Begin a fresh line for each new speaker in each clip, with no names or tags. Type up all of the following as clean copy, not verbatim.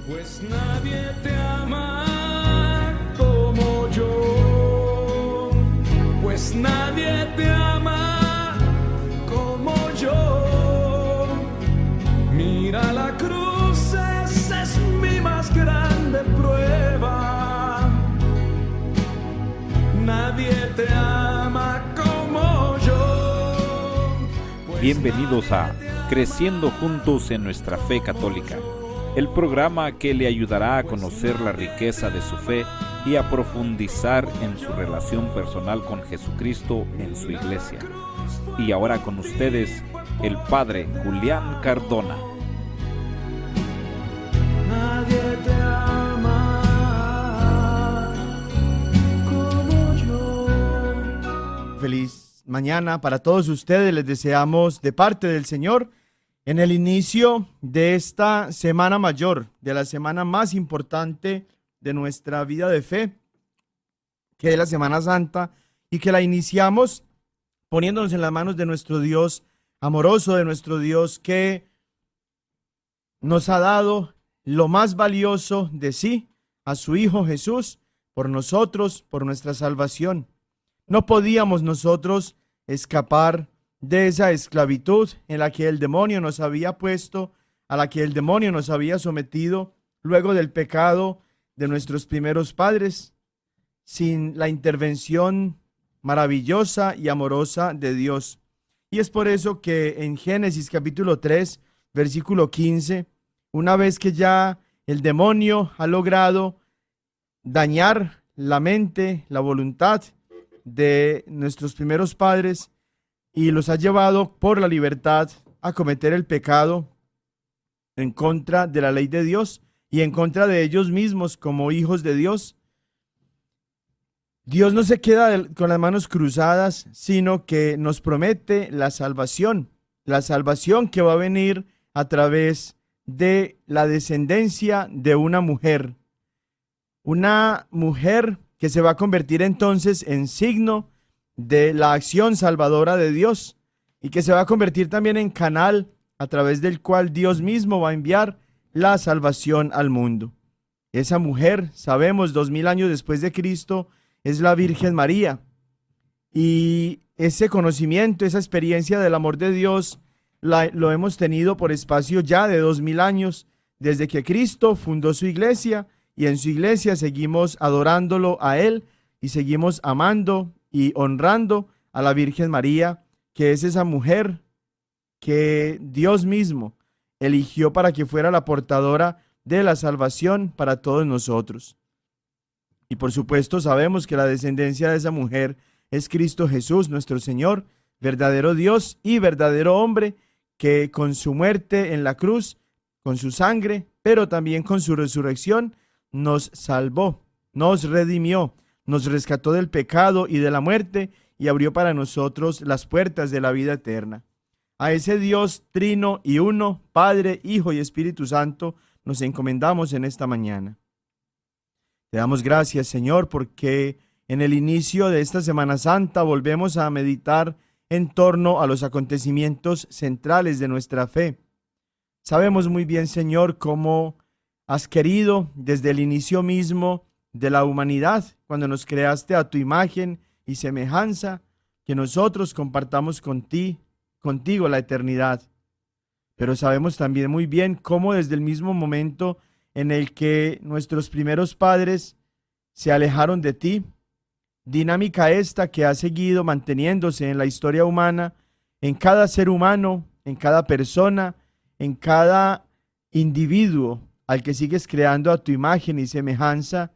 Pues nadie te ama como yo, pues nadie te ama como yo. Mira la cruz, esa es mi más grande prueba. Nadie te ama como yo.
Bienvenidos a Creciendo Juntos en Nuestra Fe Católica, el programa que le ayudará a conocer la riqueza de su fe y a profundizar en su relación personal con Jesucristo en su iglesia. Y ahora con ustedes, el Padre Julián Cardona.
Nadie te ama como yo.
Feliz mañana para todos ustedes, les deseamos de parte del Señor en el inicio de esta Semana Mayor, de la semana más importante de nuestra vida de fe, que es la Semana Santa, y que la iniciamos poniéndonos en las manos de nuestro Dios amoroso, de nuestro Dios que nos ha dado lo más valioso de sí, a su Hijo Jesús, por nosotros, por nuestra salvación. No podíamos nosotros escapar de esa esclavitud en la que el demonio nos había puesto, a la que el demonio nos había sometido luego del pecado de nuestros primeros padres, sin la intervención maravillosa y amorosa de Dios. Y es por eso que en Génesis capítulo 3, versículo 15, una vez que ya el demonio ha logrado dañar la mente, la voluntad de nuestros primeros padres, y los ha llevado por la libertad a cometer el pecado en contra de la ley de Dios y en contra de ellos mismos como hijos de Dios. Dios no se queda con las manos cruzadas, sino que nos promete la salvación que va a venir a través de la descendencia de una mujer que se va a convertir entonces en signo de la acción salvadora de Dios y que se va a convertir también en canal a través del cual Dios mismo va a enviar la salvación al mundo. Esa mujer, sabemos, 2000 años después de Cristo, es la Virgen María. Y ese conocimiento, esa experiencia del amor de Dios, lo hemos tenido por espacio ya de 2000 años, desde que Cristo fundó su iglesia, y en su iglesia seguimos adorándolo a Él y seguimos amando y honrando a la Virgen María, que es esa mujer que Dios mismo eligió para que fuera la portadora de la salvación para todos nosotros. Y por supuesto sabemos que la descendencia de esa mujer es Cristo Jesús, nuestro Señor, verdadero Dios y verdadero hombre, que con su muerte en la cruz, con su sangre, pero también con su resurrección, nos salvó, nos redimió, nos rescató del pecado y de la muerte y abrió para nosotros las puertas de la vida eterna. A ese Dios trino y uno, Padre, Hijo y Espíritu Santo, nos encomendamos en esta mañana. Te damos gracias, Señor, porque en el inicio de esta Semana Santa volvemos a meditar en torno a los acontecimientos centrales de nuestra fe. Sabemos muy bien, Señor, cómo has querido desde el inicio mismo de la humanidad, cuando nos creaste a tu imagen y semejanza, que nosotros compartamos contigo la eternidad. Pero sabemos también muy bien cómo desde el mismo momento en el que nuestros primeros padres se alejaron de ti, dinámica esta que ha seguido manteniéndose en la historia humana, en cada ser humano, en cada persona, en cada individuo al que sigues creando a tu imagen y semejanza,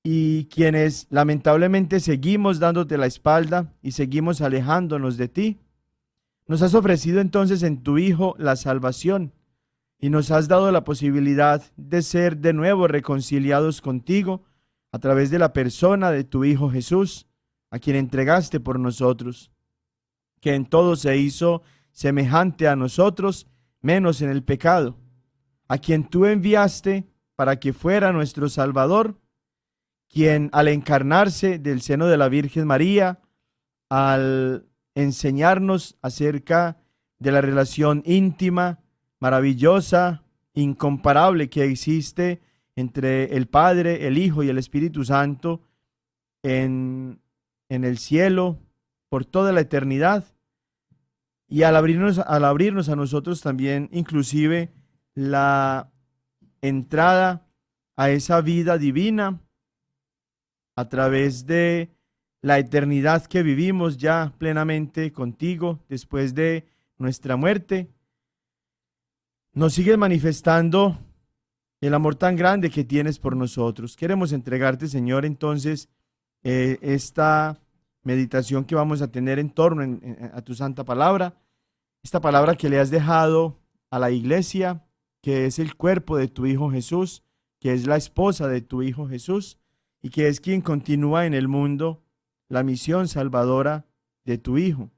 y quienes lamentablemente seguimos dándote la espalda y seguimos alejándonos de ti. Nos has ofrecido entonces en tu Hijo la salvación y nos has dado la posibilidad de ser de nuevo reconciliados contigo a través de la persona de tu Hijo Jesús, a quien entregaste por nosotros, que en todo se hizo semejante a nosotros, menos en el pecado, a quien tú enviaste para que fuera nuestro Salvador, quien al encarnarse del seno de la Virgen María, al enseñarnos acerca de la relación íntima, maravillosa incomparable que existe entre el Padre, el Hijo y el Espíritu Santo en el cielo por toda la eternidad. Y al abrirnos a nosotros también, inclusive, la entrada a esa vida divina a través de la eternidad que vivimos ya plenamente contigo después de nuestra muerte, nos sigues manifestando el amor tan grande que tienes por nosotros. Queremos entregarte, Señor, entonces, esta meditación que vamos a tener en torno a tu santa palabra, esta palabra que le has dejado a la iglesia, que es el cuerpo de tu Hijo Jesús, que es la esposa de tu Hijo Jesús, y que es quien continúa en el mundo la misión salvadora de tu Hijo.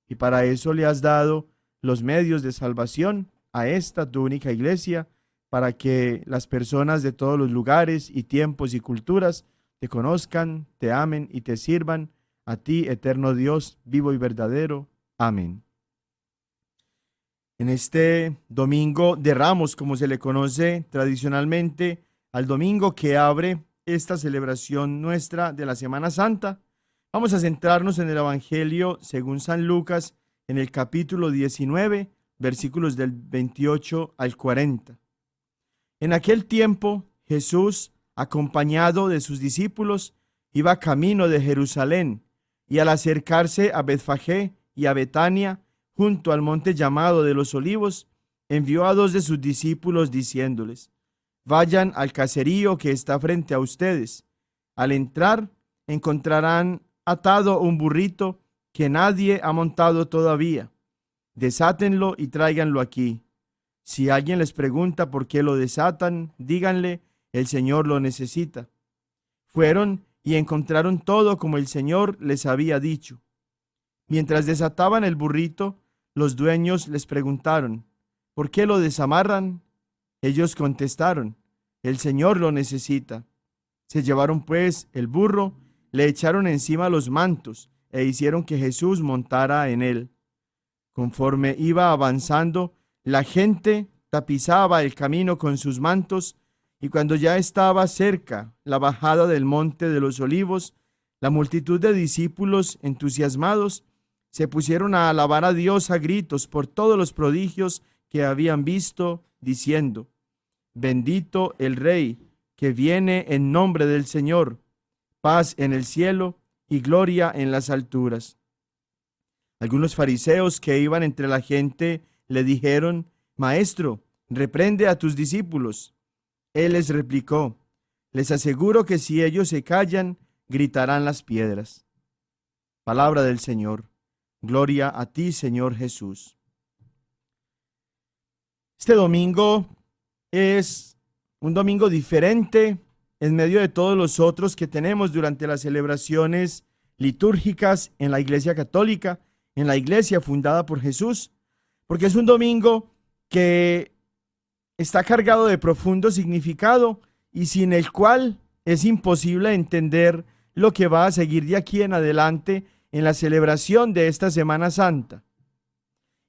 Y para eso le has dado los medios de salvación a esta tu única iglesia, para que las personas de todos los lugares y tiempos y culturas te conozcan, te amen y te sirvan a ti, eterno Dios, vivo y verdadero. Amén. En este domingo de Ramos, como se le conoce tradicionalmente, al domingo que abre esta celebración nuestra de la Semana Santa, vamos a centrarnos en el Evangelio según San Lucas, en el capítulo 19, versículos del 28 al 40. En aquel tiempo, Jesús, acompañado de sus discípulos, iba camino de Jerusalén, y al acercarse a Betfagé y a Betania, junto al monte llamado de los Olivos, envió a 2 de sus discípulos diciéndoles: vayan al caserío que está frente a ustedes. Al entrar, encontrarán atado un burrito que nadie ha montado todavía. Desátenlo y tráiganlo aquí. Si alguien les pregunta por qué lo desatan, díganle: el Señor lo necesita. Fueron y encontraron todo como el Señor les había dicho. Mientras desataban el burrito, los dueños les preguntaron: ¿por qué lo desamarran? Ellos contestaron: el Señor lo necesita. Se llevaron pues el burro, le echaron encima los mantos e hicieron que Jesús montara en él. Conforme iba avanzando, la gente tapizaba el camino con sus mantos, y cuando ya estaba cerca la bajada del monte de los Olivos, la multitud de discípulos entusiasmados se pusieron a alabar a Dios a gritos por todos los prodigios que habían visto, diciendo: bendito el Rey que viene en nombre del Señor, paz en el cielo y gloria en las alturas. Algunos fariseos que iban entre la gente le dijeron: Maestro, reprende a tus discípulos. Él les replicó: les aseguro que si ellos se callan, gritarán las piedras. Palabra del Señor. Gloria a ti, Señor Jesús. Este domingo es un domingo diferente en medio de todos los otros que tenemos durante las celebraciones litúrgicas en la Iglesia Católica, en la iglesia fundada por Jesús, porque es un domingo que está cargado de profundo significado y sin el cual es imposible entender lo que va a seguir de aquí en adelante en la celebración de esta Semana Santa.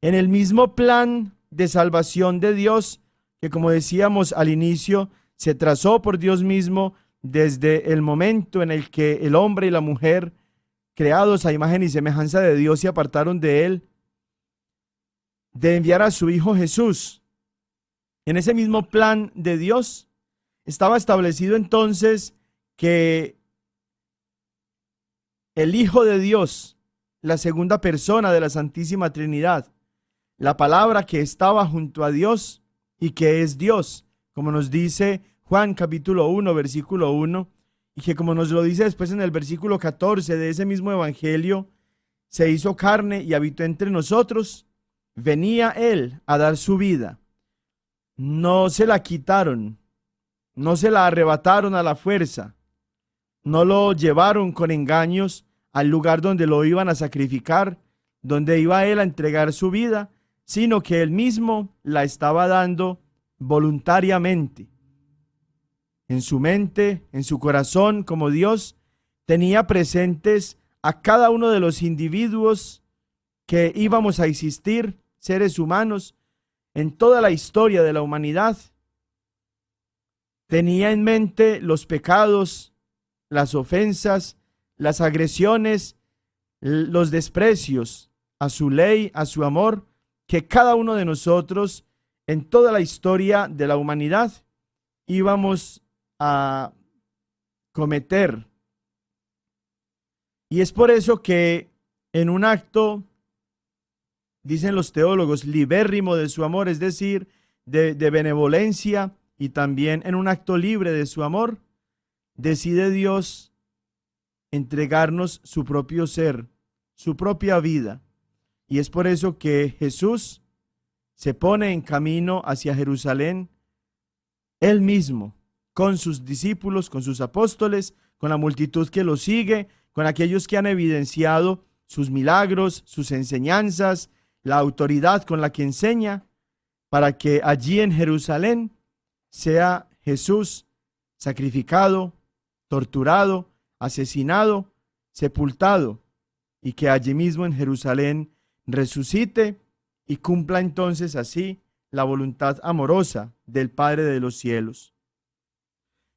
En el mismo plan de salvación de Dios, que como decíamos al inicio, se trazó por Dios mismo desde el momento en el que el hombre y la mujer, creados a imagen y semejanza de Dios, se apartaron de él, de enviar a su Hijo Jesús. En ese mismo plan de Dios estaba establecido entonces que el Hijo de Dios, la segunda persona de la Santísima Trinidad, la palabra que estaba junto a Dios y que es Dios, como nos dice Juan capítulo 1, versículo 1, y que como nos lo dice después en el versículo 14 de ese mismo evangelio, se hizo carne y habitó entre nosotros. Venía Él a dar su vida. No se la quitaron, no se la arrebataron a la fuerza, no lo llevaron con engaños al lugar donde lo iban a sacrificar, donde iba Él a entregar su vida, sino que Él mismo la estaba dando voluntariamente. En su mente, en su corazón, como Dios, tenía presentes a cada uno de los individuos que íbamos a existir, seres humanos, en toda la historia de la humanidad, tenía en mente los pecados, las ofensas, las agresiones, los desprecios a su ley, a su amor, que cada uno de nosotros en toda la historia de la humanidad íbamos a cometer. Y es por eso que en un acto, dicen los teólogos, libérrimo de su amor, es decir, de benevolencia, y también en un acto libre de su amor, decide Dios entregarnos su propio ser, su propia vida. Y es por eso que Jesús se pone en camino hacia Jerusalén, él mismo, con sus discípulos, con sus apóstoles, con la multitud que lo sigue, con aquellos que han evidenciado sus milagros, sus enseñanzas, la autoridad con la que enseña, para que allí en Jerusalén sea Jesús sacrificado, torturado, asesinado, sepultado, y que allí mismo en Jerusalén resucite y cumpla entonces así la voluntad amorosa del Padre de los cielos.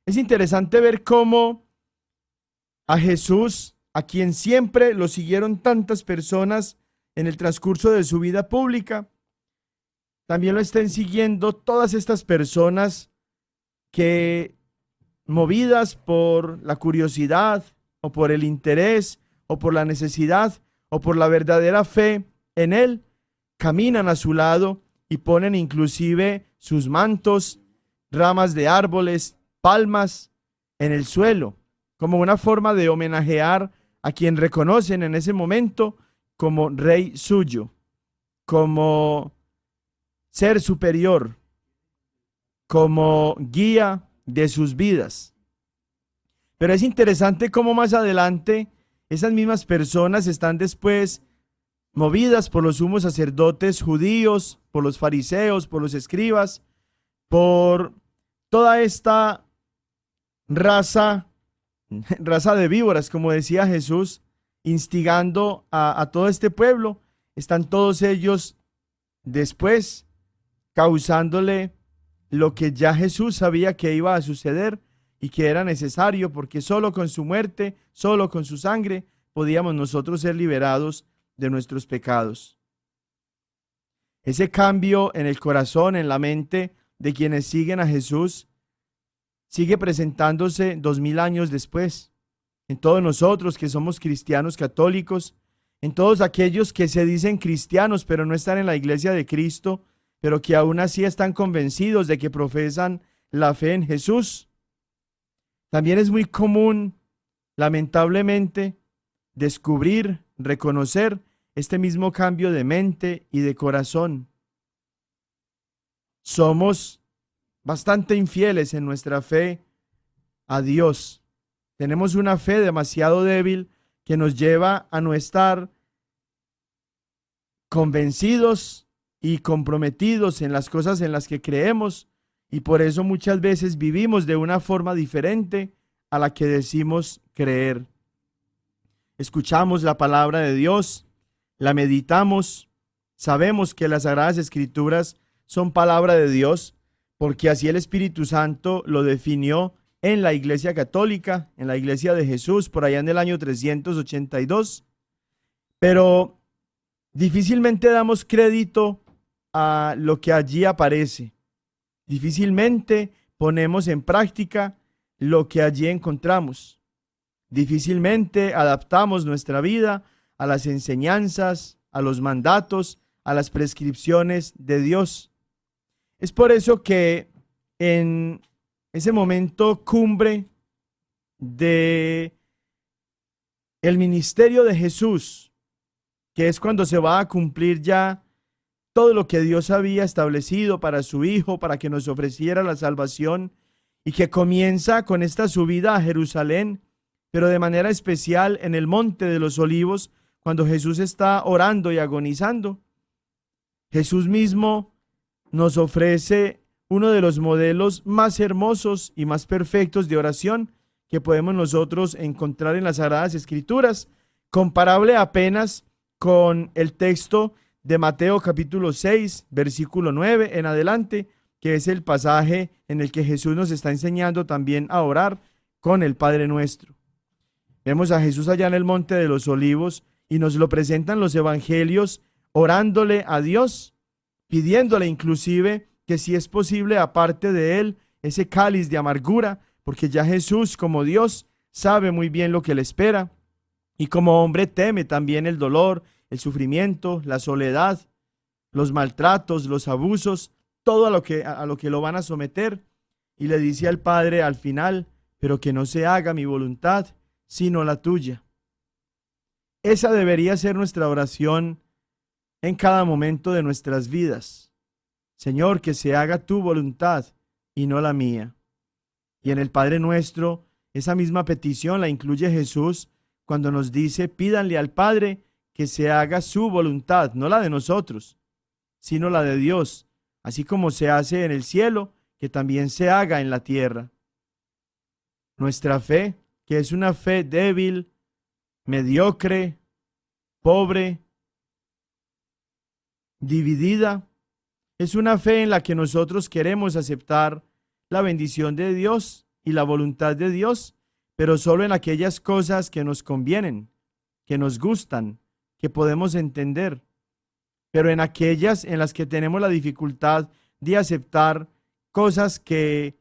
Es interesante ver cómo a Jesús, a quien siempre lo siguieron tantas personas en el transcurso de su vida pública, también lo estén siguiendo todas estas personas que, movidas por la curiosidad o por el interés o por la necesidad o por la verdadera fe en él, caminan a su lado y ponen inclusive sus mantos, ramas de árboles, palmas en el suelo, como una forma de homenajear a quien reconocen en ese momento como rey suyo, como ser superior, como guía de sus vidas. Pero es interesante cómo más adelante esas mismas personas están después movidas por los sumos sacerdotes judíos, por los fariseos, por los escribas, por toda esta raza de víboras, como decía Jesús, instigando a todo este pueblo. Están todos ellos después causándole lo que ya Jesús sabía que iba a suceder y que era necesario, porque solo con su muerte, solo con su sangre, podíamos nosotros ser liberados de nuestros pecados. Ese cambio en el corazón, en la mente de quienes siguen a Jesús, sigue presentándose 2000 años después, en todos nosotros que somos cristianos católicos, en todos aquellos que se dicen cristianos pero no están en la iglesia de Cristo, pero que aún así están convencidos de que profesan la fe en Jesús. También es muy común, lamentablemente, descubrir, reconocer este mismo cambio de mente y de corazón. Somos bastante infieles en nuestra fe a Dios. Tenemos una fe demasiado débil que nos lleva a no estar convencidos y comprometidos en las cosas en las que creemos, y por eso muchas veces vivimos de una forma diferente a la que decimos creer. Escuchamos la palabra de Dios, la meditamos, sabemos que las Sagradas Escrituras son palabra de Dios, porque así el Espíritu Santo lo definió en la Iglesia Católica, en la Iglesia de Jesús, por allá en el año 382, pero difícilmente damos crédito a lo que allí aparece. Difícilmente ponemos en práctica lo que allí encontramos. Difícilmente adaptamos nuestra vida a las enseñanzas, a los mandatos, a las prescripciones de Dios. Es por eso que en ese momento cumbre de el ministerio de Jesús, que es cuando se va a cumplir ya todo lo que Dios había establecido para su Hijo, para que nos ofreciera la salvación, y que comienza con esta subida a Jerusalén, pero de manera especial en el Monte de los Olivos, cuando Jesús está orando y agonizando. Jesús mismo nos ofrece uno de los modelos más hermosos y más perfectos de oración que podemos nosotros encontrar en las Sagradas Escrituras, comparable apenas con el texto de Mateo capítulo 6, versículo 9 en adelante, que es el pasaje en el que Jesús nos está enseñando también a orar con el Padre Nuestro. Vemos a Jesús allá en el Monte de los Olivos y nos lo presentan los evangelios orándole a Dios, pidiéndole inclusive que si es posible aparte de él ese cáliz de amargura, porque ya Jesús como Dios sabe muy bien lo que le espera y como hombre teme también el dolor, el sufrimiento, la soledad, los maltratos, los abusos, todo a lo que lo van a someter. Y le dice al Padre al final, pero que no se haga mi voluntad, sino la tuya. Esa debería ser nuestra oración en cada momento de nuestras vidas. Señor, que se haga tu voluntad y no la mía. Y en el Padre Nuestro, esa misma petición la incluye Jesús cuando nos dice, pídanle al Padre que se haga su voluntad, no la de nosotros, sino la de Dios, así como se hace en el cielo, que también se haga en la tierra. Nuestra fe, que es una fe débil, mediocre, pobre, dividida, es una fe en la que nosotros queremos aceptar la bendición de Dios y la voluntad de Dios, pero solo en aquellas cosas que nos convienen, que nos gustan, que podemos entender. Pero en aquellas en las que tenemos la dificultad de aceptar cosas que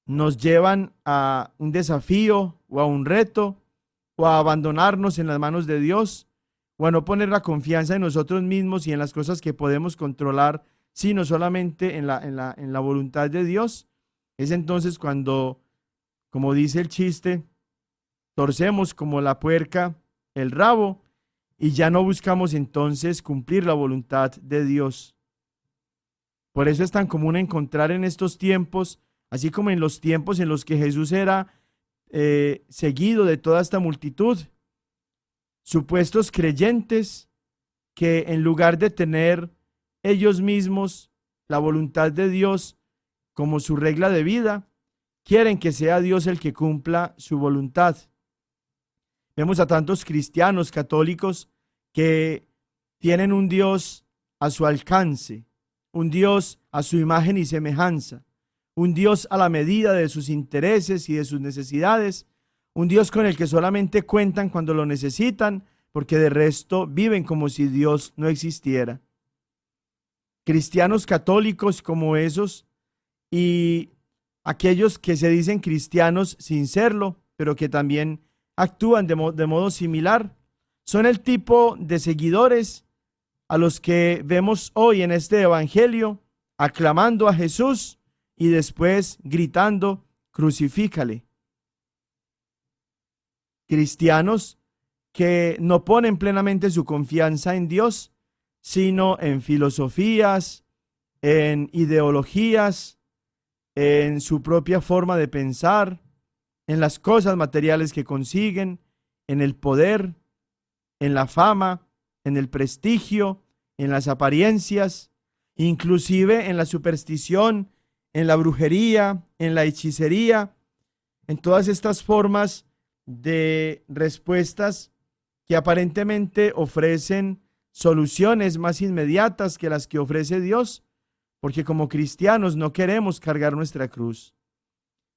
nos llevan a un desafío o a un reto o a abandonarnos en las manos de Dios o a no poner la confianza en nosotros mismos y en las cosas que podemos controlar, sino solamente en la voluntad de Dios, es entonces cuando, como dice el chiste, torcemos como la puerca el rabo y ya no buscamos entonces cumplir la voluntad de Dios. Por eso es tan común encontrar en estos tiempos, así como en los tiempos en los que Jesús era seguido de toda esta multitud, supuestos creyentes que en lugar de tener ellos mismos la voluntad de Dios como su regla de vida, quieren que sea Dios el que cumpla su voluntad. Vemos a tantos cristianos católicos que tienen un Dios a su alcance, un Dios a su imagen y semejanza, un Dios a la medida de sus intereses y de sus necesidades, un Dios con el que solamente cuentan cuando lo necesitan, porque de resto viven como si Dios no existiera. Cristianos católicos como esos y aquellos que se dicen cristianos sin serlo, pero que también actúan de modo similar, son el tipo de seguidores a los que vemos hoy en este evangelio, aclamando a Jesús y después gritando, crucifícale. Cristianos que no ponen plenamente su confianza en Dios, sino en filosofías, en ideologías, en su propia forma de pensar, en las cosas materiales que consiguen, en el poder, en la fama, en el prestigio, en las apariencias, inclusive en la superstición, en la brujería, en la hechicería, en todas estas formas de respuestas que aparentemente ofrecen soluciones más inmediatas que las que ofrece Dios, porque como cristianos no queremos cargar nuestra cruz.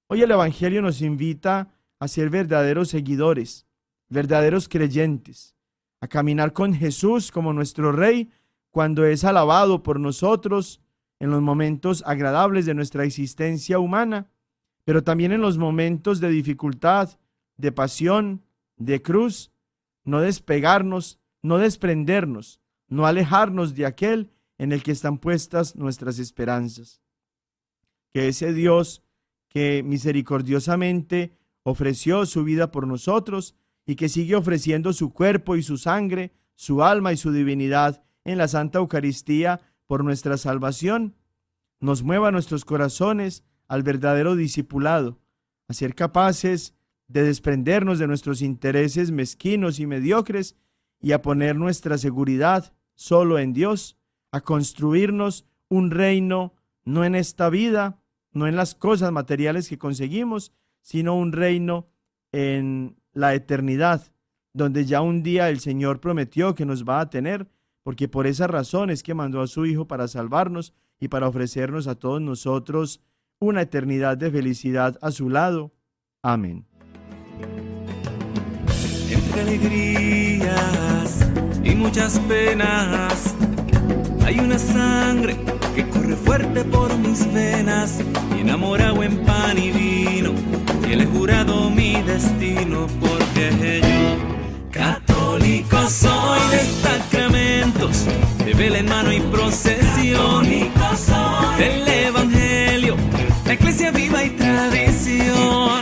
Hoy el Evangelio nos invita a ser verdaderos seguidores, verdaderos creyentes, a caminar con Jesús como nuestro Rey cuando es alabado por nosotros en los momentos agradables de nuestra existencia humana, pero también en los momentos de dificultad, de pasión, de cruz, no despegarnos, no desprendernos, no alejarnos de aquel en el que están puestas nuestras esperanzas. Que ese Dios que misericordiosamente ofreció su vida por nosotros y que sigue ofreciendo su cuerpo y su sangre, su alma y su divinidad en la Santa Eucaristía por nuestra salvación, nos mueva nuestros corazones al verdadero discipulado, a ser capaces de desprendernos de nuestros intereses mezquinos y mediocres y a poner nuestra seguridad solo en Dios, a construirnos un reino no en esta vida, no en las cosas materiales que conseguimos, sino un reino en la eternidad, donde ya un día el Señor prometió que nos va a tener porque por esa razón es que mandó a su Hijo para salvarnos y para ofrecernos a todos nosotros una eternidad de felicidad a su lado. Amén.
Entre alegrías y muchas penas hay una sangre que corre fuerte por mis venas, y enamorado en pan y vino, y él he jurado mi destino, porque yo católico soy de sacramentos, de vela en mano y procesión, del evangelio, la iglesia viva y tradición.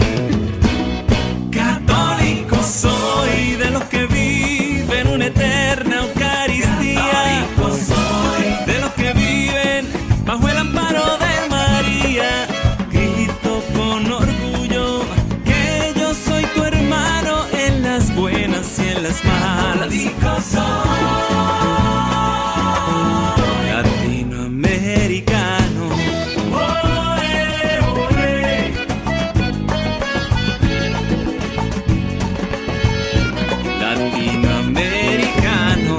Católico soy de los que viven una eterna Eucaristía, de los que viven bajo el amparo de María. Grito con orgullo que yo soy tu hermano en las buenas y en las malas. Latinoamericano. Latinoamericano.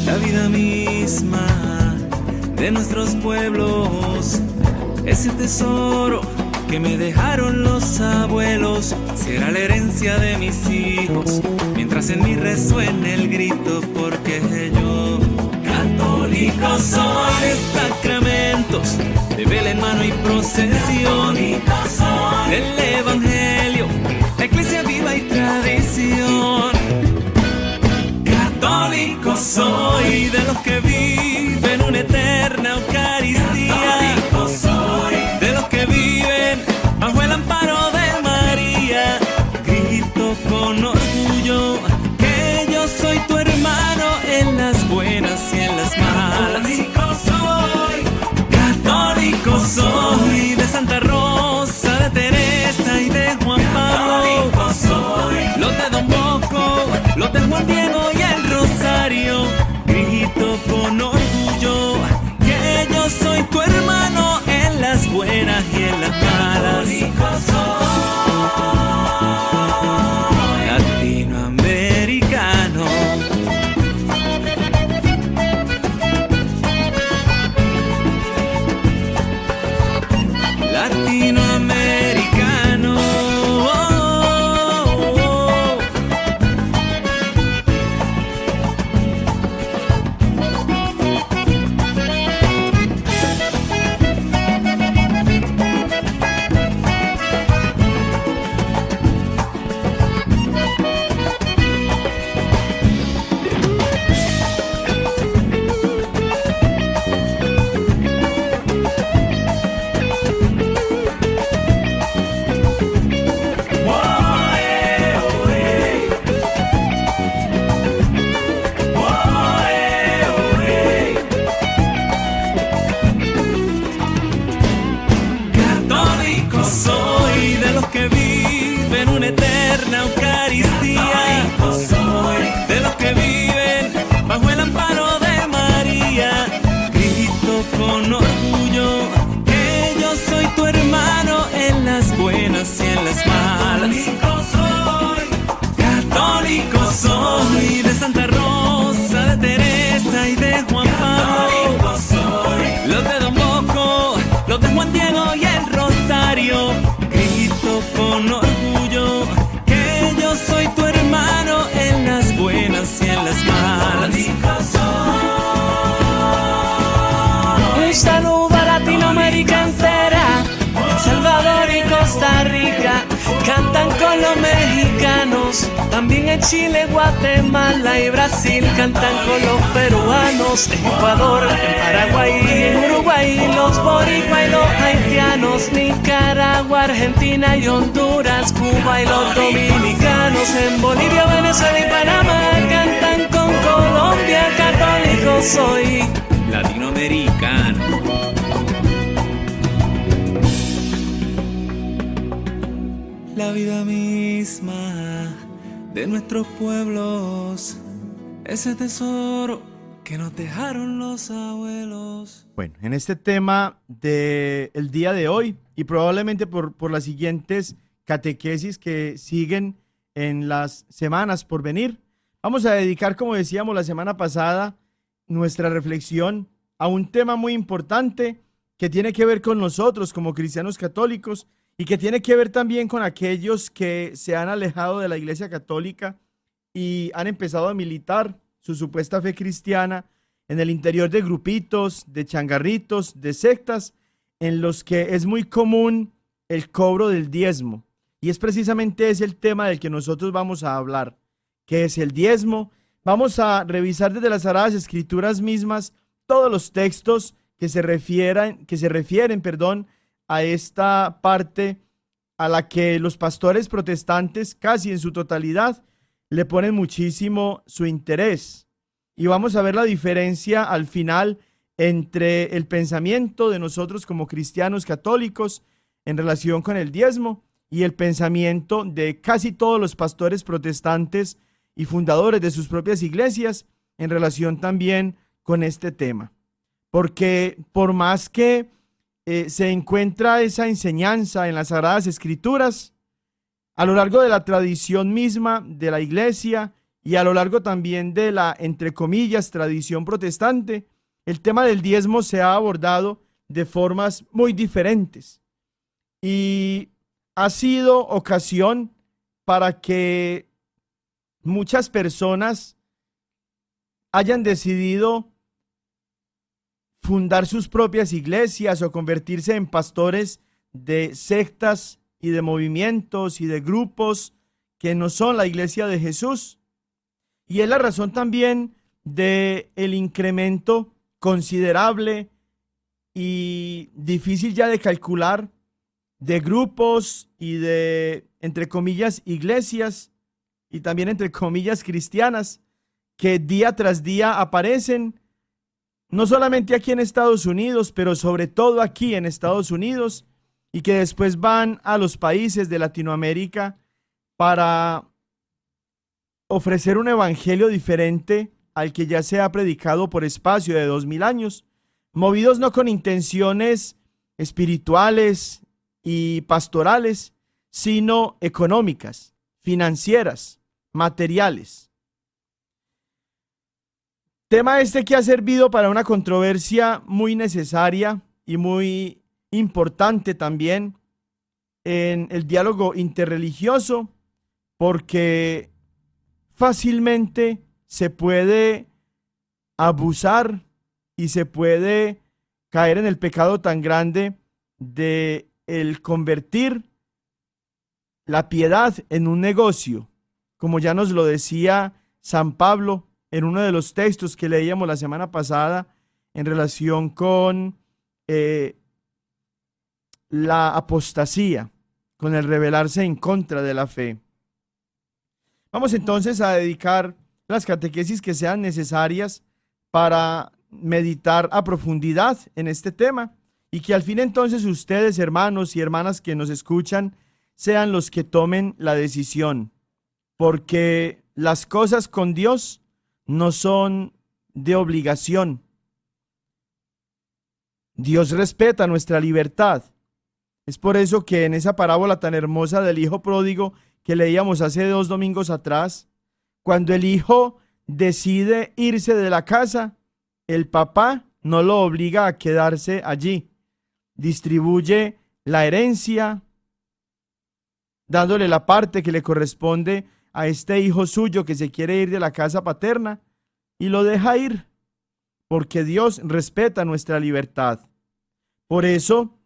La vida misma de nuestros pueblos, ese tesoro que me dejaron los abuelos, será la herencia de mis hijos, mientras en mí resuene el grito, porque yo católico soy de sacramentos, de vela en mano y procesión, del evangelio, la iglesia viva y tradición. Católico soy de los que viven una eterna Eucaristía, de los que viven bajo el amparo de María. Grito con orgullo que yo soy tu hermano en las buenas y en las malas. Católico soy de Santa Rosa, de Teresa y de Juan Pablo, los de Don Bosco, los de Juan Diego y el Rosario. Grito con orgullo que yo soy tu hermano en las buenas y en las malas. Latinoamericano. Latinoamericano. Católico soy de los que viven una eterna Eucaristía, de los que viven bajo el amparo de María. Grito con orgullo que yo soy tu hermano en las buenas y en las malas. Católico soy de Santa Rosa, de Teresa y de Juan Pablo, los de Don Bosco, los de Juan Diego y el Rosario. Grito con orgullo que yo soy tu hermano en las buenas y en las malas.
Un saludo a Latinoamérica entera, El Salvador y Costa Rica, cantan con los mexicanos, también en Chile, Guatemala y Brasil, cantan con los peruanos, en Ecuador, en Paraguay y en Uruguay, los boricua y los haitianos, Nicaragua, Argentina y Honduras, Cuba y los dominicanos, en Bolivia, Venezuela y Panamá, cantan con Colombia. Católico yo soy
latinoamericano. La vida misma de nuestros pueblos, ese tesoro que nos dejaron los abuelos.
Bueno, en este tema del día de hoy y probablemente por las siguientes catequesis que siguen en las semanas por venir, vamos a dedicar, como decíamos la semana pasada, nuestra reflexión a un tema muy importante que tiene que ver con nosotros como cristianos católicos y que tiene que ver también con aquellos que se han alejado de la Iglesia Católica y han empezado a militar su supuesta fe cristiana en el interior de grupitos, de changarritos, de sectas, en los que es muy común el cobro del diezmo. Y es precisamente ese el tema del que nosotros vamos a hablar. ¿Qué es el diezmo? Vamos a revisar desde las Sagradas Escrituras mismas todos los textos que se refieren, a esta parte a la que los pastores protestantes, casi en su totalidad, le ponen muchísimo su interés. Y vamos a ver la diferencia al final entre el pensamiento de nosotros como cristianos católicos en relación con el diezmo y el pensamiento de casi todos los pastores protestantes y fundadores de sus propias iglesias en relación también con este tema. Porque por más que se encuentra esa enseñanza en las Sagradas Escrituras, a lo largo de la tradición misma de la iglesia y a lo largo también de la, entre comillas, tradición protestante, el tema del diezmo se ha abordado de formas muy diferentes y ha sido ocasión para que muchas personas hayan decidido fundar sus propias iglesias o convertirse en pastores de sectas y de movimientos y de grupos que no son la iglesia de Jesús. Y es la razón también de el incremento considerable y difícil ya de calcular de grupos y de, entre comillas, iglesias y también entre comillas cristianas que día tras día aparecen, no solamente aquí en Estados Unidos, pero sobre todo aquí en Estados Unidos, y que después van a los países de Latinoamérica para ofrecer un evangelio diferente al que ya se ha predicado por espacio de 2000 años, movidos no con intenciones espirituales y pastorales, sino económicas, financieras, materiales. Tema este que ha servido para una controversia muy necesaria y muy importante también en el diálogo interreligioso, porque fácilmente se puede abusar y se puede caer en el pecado tan grande de el convertir la piedad en un negocio, como ya nos lo decía San Pablo en uno de los textos que leíamos la semana pasada en relación con la apostasía, con el rebelarse en contra de la fe. Vamos entonces a dedicar las catequesis que sean necesarias para meditar a profundidad en este tema y que al fin entonces ustedes, hermanos y hermanas que nos escuchan, sean los que tomen la decisión, porque las cosas con Dios no son de obligación. Dios respeta nuestra libertad. Es por eso que en esa parábola tan hermosa del hijo pródigo que leíamos hace 2 domingos atrás, cuando el hijo decide irse de la casa, el papá no lo obliga a quedarse allí. Distribuye la herencia, dándole la parte que le corresponde a este hijo suyo que se quiere ir de la casa paterna y lo deja ir, porque Dios respeta nuestra libertad. Por eso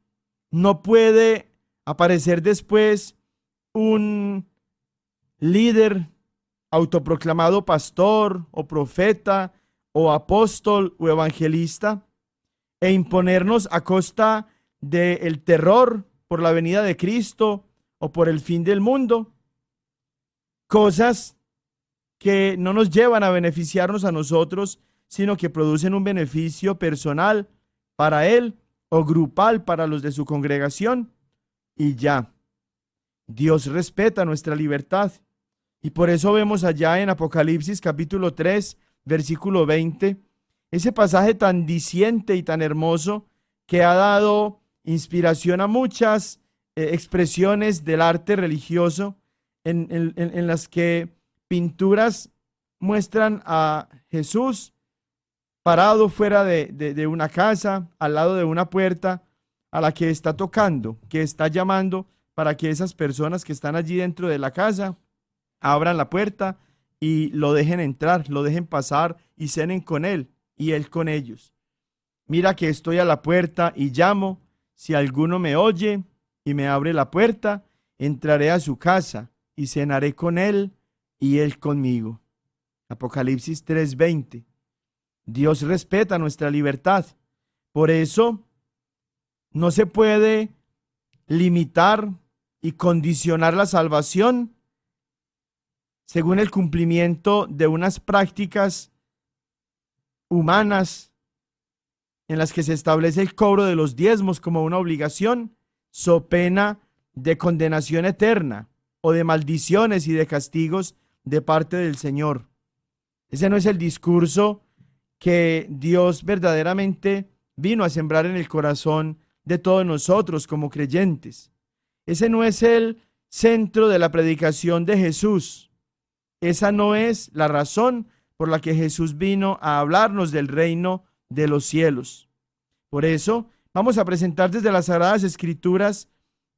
no puede aparecer después un líder autoproclamado pastor o profeta o apóstol o evangelista e imponernos a costa del terror por la venida de Cristo o por el fin del mundo cosas que no nos llevan a beneficiarnos a nosotros, sino que producen un beneficio personal para él o grupal para los de su congregación. Y ya, Dios respeta nuestra libertad. Y por eso vemos allá en Apocalipsis capítulo 3, versículo 20, ese pasaje tan diciente y tan hermoso que ha dado inspiración a muchas expresiones del arte religioso, en las que pinturas muestran a Jesús parado fuera de una casa, al lado de una puerta, a la que está tocando, que está llamando para que esas personas que están allí dentro de la casa abran la puerta y lo dejen entrar, lo dejen pasar y cenen con él y él con ellos. Mira que estoy a la puerta y llamo. Si alguno me oye y me abre la puerta, entraré a su casa y cenaré con él y él conmigo. Apocalipsis 3:20. Dios respeta nuestra libertad. Por eso no se puede limitar y condicionar la salvación según el cumplimiento de unas prácticas humanas en las que se establece el cobro de los diezmos como una obligación, so pena de condenación eterna o de maldiciones y de castigos de parte del Señor. Ese no es el discurso que Dios verdaderamente vino a sembrar en el corazón de todos nosotros como creyentes. Ese no es el centro de la predicación de Jesús. Esa no es la razón por la que Jesús vino a hablarnos del reino de los cielos. Por eso vamos a presentar desde las Sagradas Escrituras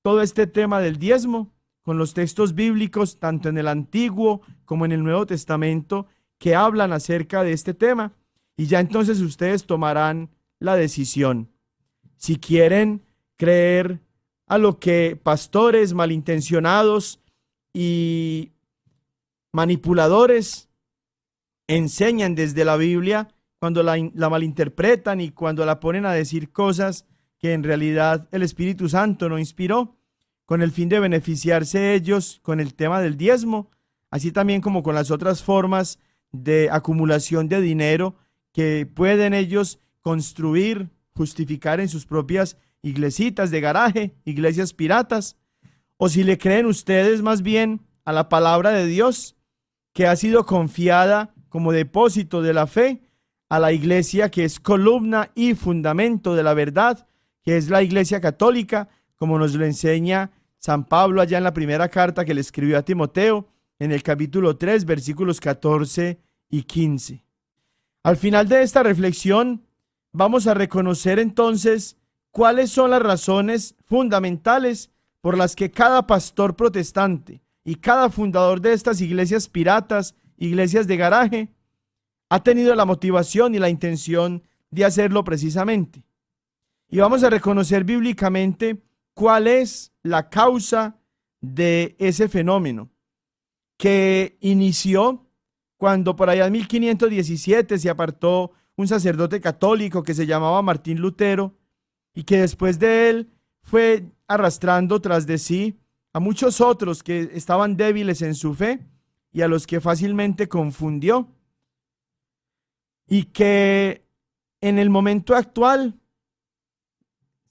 todo este tema del diezmo, con los textos bíblicos, tanto en el Antiguo como en el Nuevo Testamento, que hablan acerca de este tema. Y ya entonces ustedes tomarán la decisión. Si quieren creer a lo que pastores malintencionados y manipuladores enseñan desde la Biblia, cuando la malinterpretan y cuando la ponen a decir cosas que en realidad el Espíritu Santo no inspiró, con el fin de beneficiarse ellos con el tema del diezmo, así también como con las otras formas de acumulación de dinero que pueden ellos construir, justificar en sus propias iglesitas de garaje, iglesias piratas. O si le creen ustedes más bien a la palabra de Dios, que ha sido confiada como depósito de la fe a la iglesia que es columna y fundamento de la verdad, que es la Iglesia Católica, como nos lo enseña San Pablo allá en la primera carta que le escribió a Timoteo, en el capítulo 3, versículos 14 y 15. Al final de esta reflexión, vamos a reconocer entonces cuáles son las razones fundamentales por las que cada pastor protestante y cada fundador de estas iglesias piratas, iglesias de garaje, ha tenido la motivación y la intención de hacerlo precisamente. Y vamos a reconocer bíblicamente cuál es la causa de ese fenómeno que inició cuando por allá en 1517 se apartó un sacerdote católico que se llamaba Martín Lutero y que después de él fue arrastrando tras de sí a muchos otros que estaban débiles en su fe y a los que fácilmente confundió, y que en el momento actual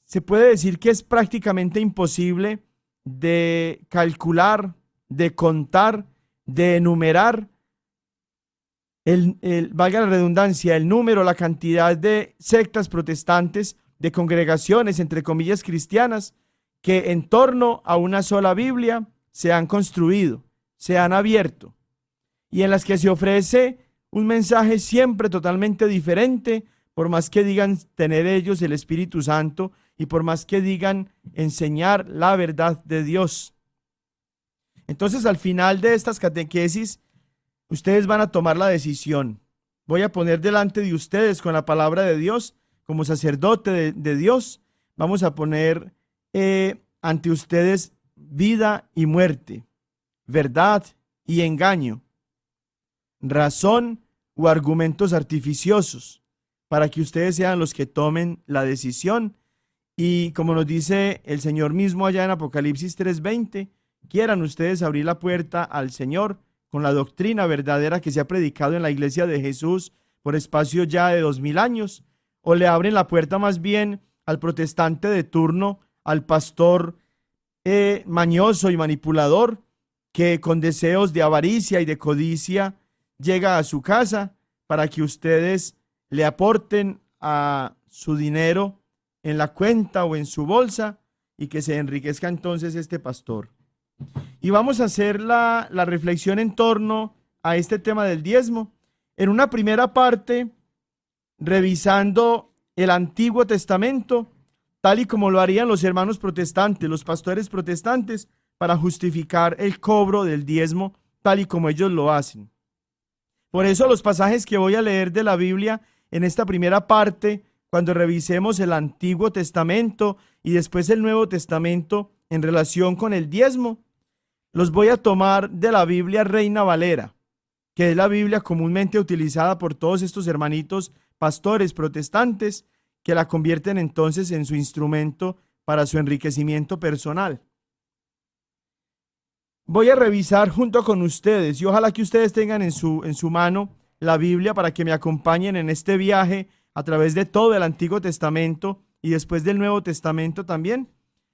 se puede decir que es prácticamente imposible de calcular, de contar, de enumerar valga la redundancia, el número, la cantidad de sectas protestantes, de congregaciones, entre comillas, cristianas, que en torno a una sola Biblia se han construido, se han abierto, y en las que se ofrece un mensaje siempre totalmente diferente, por más que digan tener ellos el Espíritu Santo y por más que digan enseñar la verdad de Dios. Entonces, al final de estas catequesis, ustedes van a tomar la decisión. Voy a poner delante de ustedes con la palabra de Dios, como sacerdote de Dios, vamos a poner ante ustedes vida y muerte, verdad y engaño, razón o argumentos artificiosos, para que ustedes sean los que tomen la decisión. Y como nos dice el Señor mismo allá en Apocalipsis 3:20, quieran ustedes abrir la puerta al Señor con la doctrina verdadera que se ha predicado en la iglesia de Jesús por espacio ya de 2000 años, o le abren la puerta más bien al protestante de turno, al pastor mañoso y manipulador, que con deseos de avaricia y de codicia llega a su casa para que ustedes le aporten a su dinero en la cuenta o en su bolsa y que se enriquezca entonces este pastor. Y vamos a hacer la reflexión en torno a este tema del diezmo. En una primera parte, revisando el Antiguo Testamento, tal y como lo harían los hermanos protestantes, los pastores protestantes, para justificar el cobro del diezmo, tal y como ellos lo hacen. Por eso los pasajes que voy a leer de la Biblia en esta primera parte, cuando revisemos el Antiguo Testamento y después el Nuevo Testamento en relación con el diezmo, los voy a tomar de la Biblia Reina Valera, que es la Biblia comúnmente utilizada por todos estos hermanitos pastores protestantes, que la convierten entonces en su instrumento para su enriquecimiento personal. Voy a revisar junto con ustedes y ojalá que ustedes tengan en su mano la Biblia para que me acompañen en este viaje a través de todo el Antiguo Testamento y después del Nuevo Testamento también,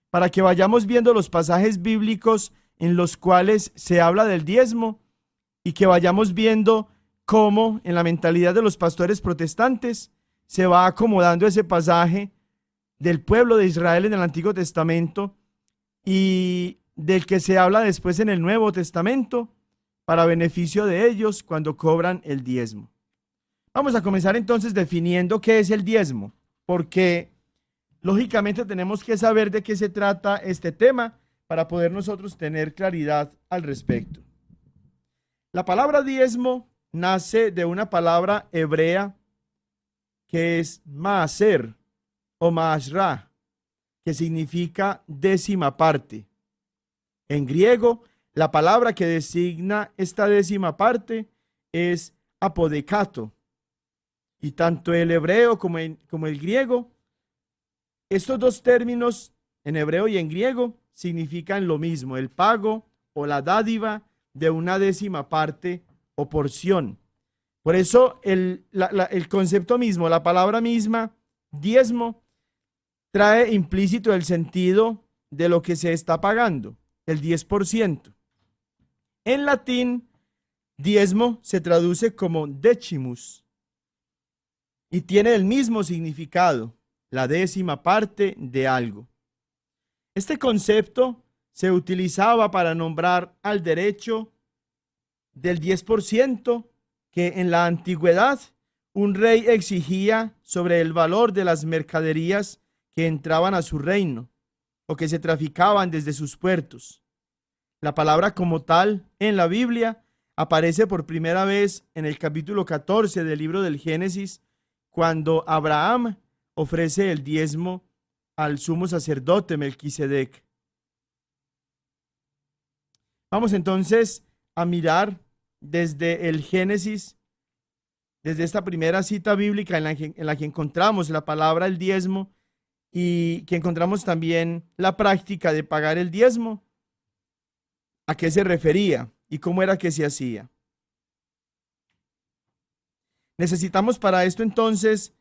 para que vayamos viendo los pasajes bíblicos en los cuales se habla del diezmo y que vayamos viendo cómo en la mentalidad de los pastores protestantes se va acomodando ese pasaje del pueblo de Israel en el Antiguo Testamento y del que se habla después en el Nuevo Testamento para beneficio de ellos cuando cobran el diezmo. Vamos a comenzar entonces definiendo qué es el diezmo, porque lógicamente tenemos que saber de qué se trata este tema para poder nosotros tener claridad al respecto. La palabra diezmo nace de una palabra hebrea que es maaser o maasra, que significa décima parte. En griego, la palabra que designa esta décima parte es apodekato. Y tanto el hebreo como el griego, estos dos términos, en hebreo y en griego, significan lo mismo, el pago o la dádiva de una décima parte o porción. Por eso el concepto mismo, la palabra misma, diezmo, trae implícito el sentido de lo que se está pagando, el 10%. En latín, diezmo se traduce como decimus y tiene el mismo significado, la décima parte de algo. Este concepto se utilizaba para nombrar al derecho del 10% que en la antigüedad un rey exigía sobre el valor de las mercaderías que entraban a su reino o que se traficaban desde sus puertos. La palabra como tal en la Biblia aparece por primera vez en el capítulo 14 del libro del Génesis, cuando Abraham ofrece el diezmo al sumo sacerdote Melquisedec. Vamos entonces a mirar desde el Génesis, desde esta primera cita bíblica en la que encontramos la palabra el diezmo y que encontramos también la práctica de pagar el diezmo, a qué se refería y cómo era que se hacía. Necesitamos para esto entonces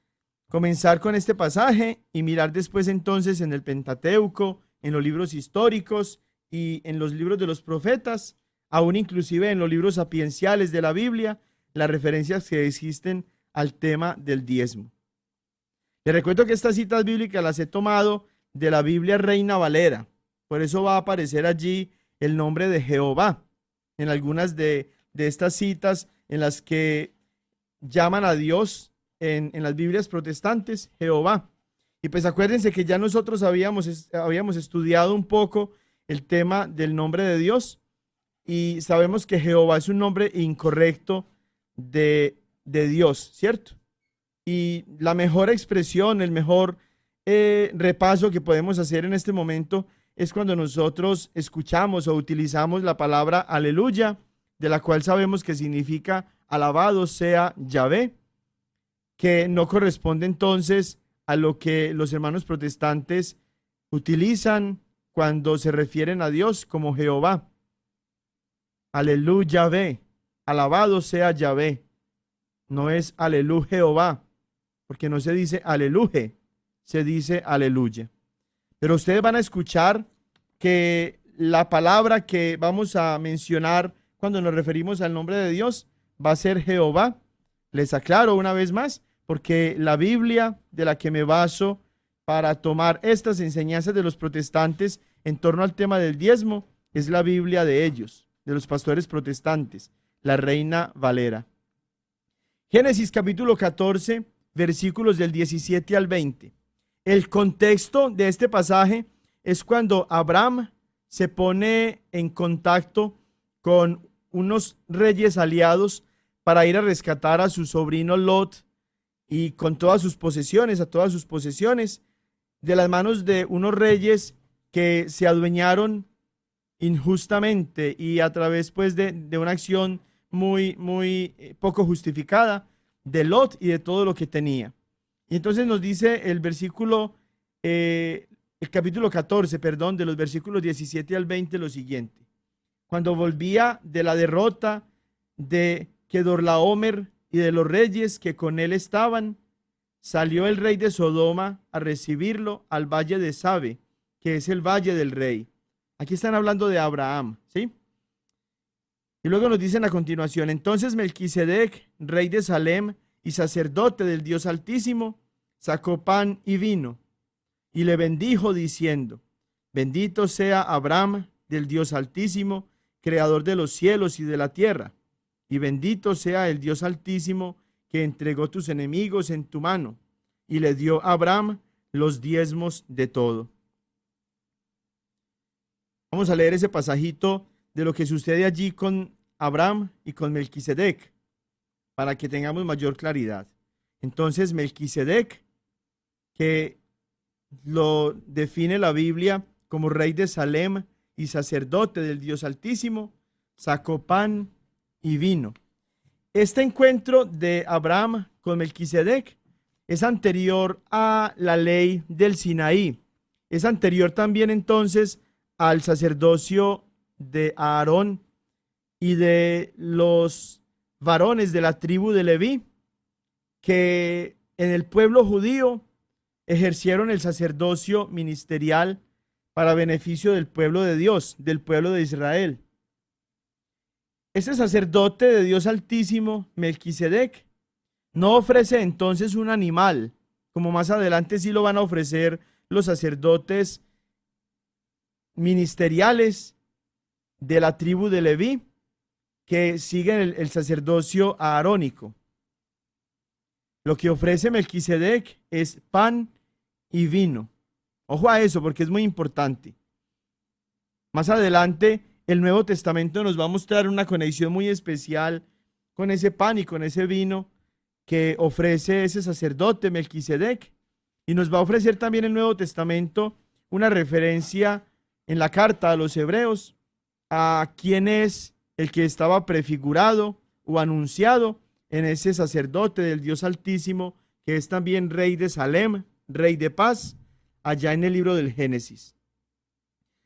comenzar con este pasaje y mirar después entonces en el Pentateuco, en los libros históricos y en los libros de los profetas, aún inclusive en los libros sapienciales de la Biblia, las referencias que existen al tema del diezmo. Les recuerdo que estas citas bíblicas las he tomado de la Biblia Reina Valera, por eso va a aparecer allí el nombre de Jehová en algunas de estas citas en las que llaman a Dios en las Biblias protestantes Jehová. Y pues acuérdense que ya nosotros habíamos estudiado un poco el tema del nombre de Dios y sabemos que Jehová es un nombre incorrecto de Dios, ¿cierto? Y la mejor expresión, el mejor repaso que podemos hacer en este momento es cuando nosotros escuchamos o utilizamos la palabra aleluya, de la cual sabemos que significa alabado sea Yahvé, que no corresponde entonces a lo que los hermanos protestantes utilizan cuando se refieren a Dios como Jehová. Aleluya, Yahvé, alabado sea Yahvé. no es aleluya Jehová, porque no se dice aleluya, se dice aleluya. Pero ustedes van a escuchar que la palabra que vamos a mencionar cuando nos referimos al nombre de Dios va a ser Jehová. Les aclaro una vez más, porque la Biblia de la que me baso para tomar estas enseñanzas de los protestantes en torno al tema del diezmo es la Biblia de ellos, de los pastores protestantes, la Reina Valera. Génesis capítulo 14, versículos del 17 al 20. El contexto de este pasaje es cuando Abraham se pone en contacto con unos reyes aliados para ir a rescatar a su sobrino Lot y con todas sus posesiones, de las manos de unos reyes que se adueñaron injustamente y a través pues de una acción muy poco justificada de Lot y de todo lo que tenía. Y entonces nos dice el capítulo 14, de los versículos 17 al 20 lo siguiente. Cuando volvía de la derrota de Kedorlaomer y de los reyes que con él estaban, salió el rey de Sodoma a recibirlo al valle de Sabe, que es el valle del rey. Aquí están hablando de Abraham, ¿sí? Y luego nos dicen a continuación, entonces Melquisedec, rey de Salem y sacerdote del Dios Altísimo, sacó pan y vino y le bendijo diciendo, bendito sea Abraham del Dios Altísimo, creador de los cielos y de la tierra, y bendito sea el Dios Altísimo que entregó tus enemigos en tu mano, y le dio a Abraham los diezmos de todo. Vamos a leer ese pasajito de lo que sucede allí con Abraham y con Melquisedec, para que tengamos mayor claridad. Entonces Melquisedec, que lo define la Biblia como rey de Salem y sacerdote del Dios Altísimo, sacó pan y vino. Este encuentro de Abraham con Melquisedec es anterior a la ley del Sinaí. Es anterior también entonces al sacerdocio de Aarón y de los varones de la tribu de Leví, que en el pueblo judío ejercieron el sacerdocio ministerial para beneficio del pueblo de Dios, del pueblo de Israel. Este sacerdote de Dios Altísimo, Melquisedec, no ofrece entonces un animal, como más adelante sí lo van a ofrecer los sacerdotes ministeriales de la tribu de Leví, que siguen el sacerdocio aarónico. Lo que ofrece Melquisedec es pan y vino. Ojo a eso, porque es muy importante. Más adelante, el Nuevo Testamento nos va a mostrar una conexión muy especial con ese pan y con ese vino que ofrece ese sacerdote Melquisedec. Y nos va a ofrecer también el Nuevo Testamento una referencia en la carta a los Hebreos a quién es el que estaba prefigurado o anunciado en ese sacerdote del Dios Altísimo, que es también rey de Salem, rey de paz, allá en el libro del Génesis.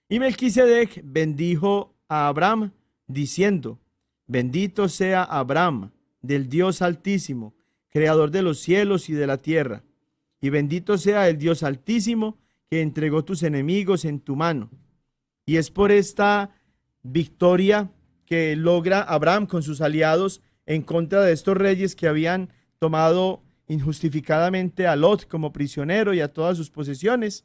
Y Melquisedec bendijo a Abraham diciendo, bendito sea Abraham del Dios Altísimo, creador de los cielos y de la tierra, y bendito sea el Dios Altísimo que entregó tus enemigos en tu mano. Y es por esta victoria que logra Abraham con sus aliados en contra de estos reyes que habían tomado injustificadamente a Lot como prisionero y a todas sus posesiones.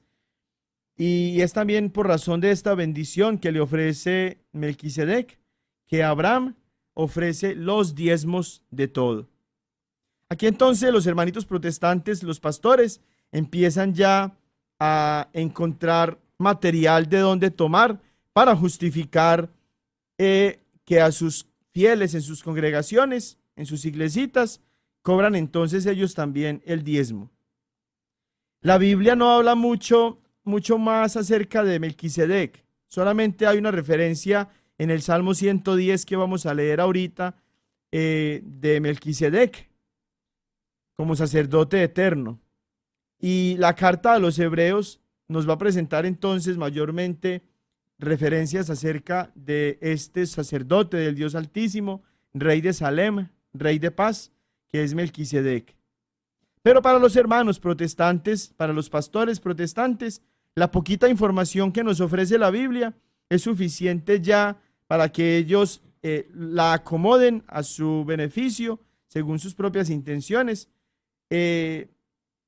Y es también por razón de esta bendición que le ofrece Melquisedec, que Abraham ofrece los diezmos de todo. Aquí entonces los hermanitos protestantes, los pastores, empiezan ya a encontrar material de donde tomar para justificar que a sus fieles en sus congregaciones, en sus iglesitas, cobran entonces ellos también el diezmo. La Biblia no habla mucho más acerca de Melquisedec. Solamente hay una referencia en el Salmo 110 que vamos a leer ahorita de Melquisedec como sacerdote eterno. Y la carta a los Hebreos nos va a presentar entonces mayormente referencias acerca de este sacerdote del Dios Altísimo, rey de Salem, rey de paz, que es Melquisedec. Pero para los hermanos protestantes, para los pastores protestantes, la poquita información que nos ofrece la Biblia es suficiente ya para que ellos la acomoden a su beneficio, según sus propias intenciones,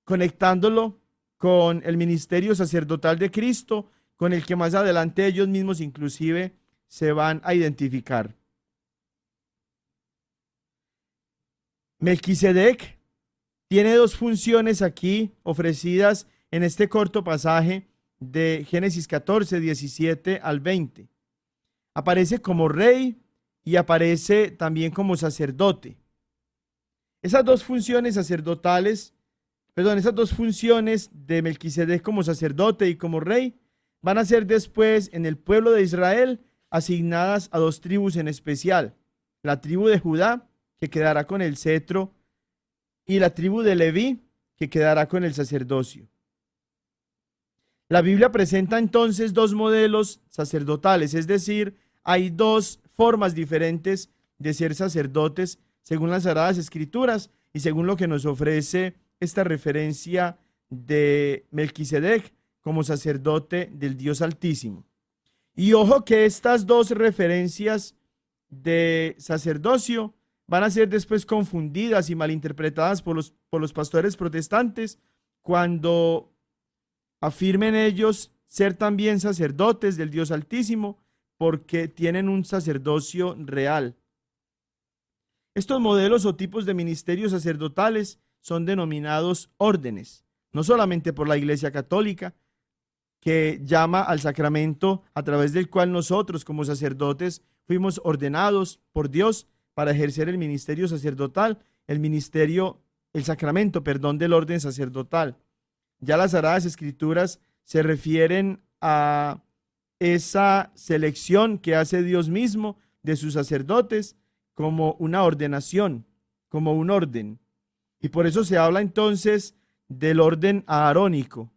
conectándolo con el ministerio sacerdotal de Cristo, con el que más adelante ellos mismos inclusive se van a identificar. Melquisedec tiene dos funciones aquí ofrecidas en este corto pasaje de Génesis 14, 17 al 20. Aparece como rey y aparece también como sacerdote. Esas dos funciones sacerdotales, esas dos funciones de Melquisedec como sacerdote y como rey van a ser después en el pueblo de Israel asignadas a dos tribus en especial: la tribu de Judá, que quedará con el cetro, y la tribu de Leví, que quedará con el sacerdocio. La Biblia presenta entonces dos modelos sacerdotales, es decir, hay dos formas diferentes de ser sacerdotes según las Sagradas Escrituras y según lo que nos ofrece esta referencia de Melquisedec como sacerdote del Dios Altísimo. Y ojo que estas dos referencias de sacerdocio van a ser después confundidas y malinterpretadas por los pastores protestantes cuando afirmen ellos ser también sacerdotes del Dios Altísimo porque tienen un sacerdocio real. Estos modelos o tipos de ministerios sacerdotales son denominados órdenes, no solamente por la Iglesia Católica, que llama al sacramento a través del cual nosotros como sacerdotes fuimos ordenados por Dios para ejercer el ministerio sacerdotal, el sacramento del orden sacerdotal. Ya las Sagradas Escrituras se refieren a esa selección que hace Dios mismo de sus sacerdotes como una ordenación, como un orden. Y por eso se habla entonces del orden aarónico.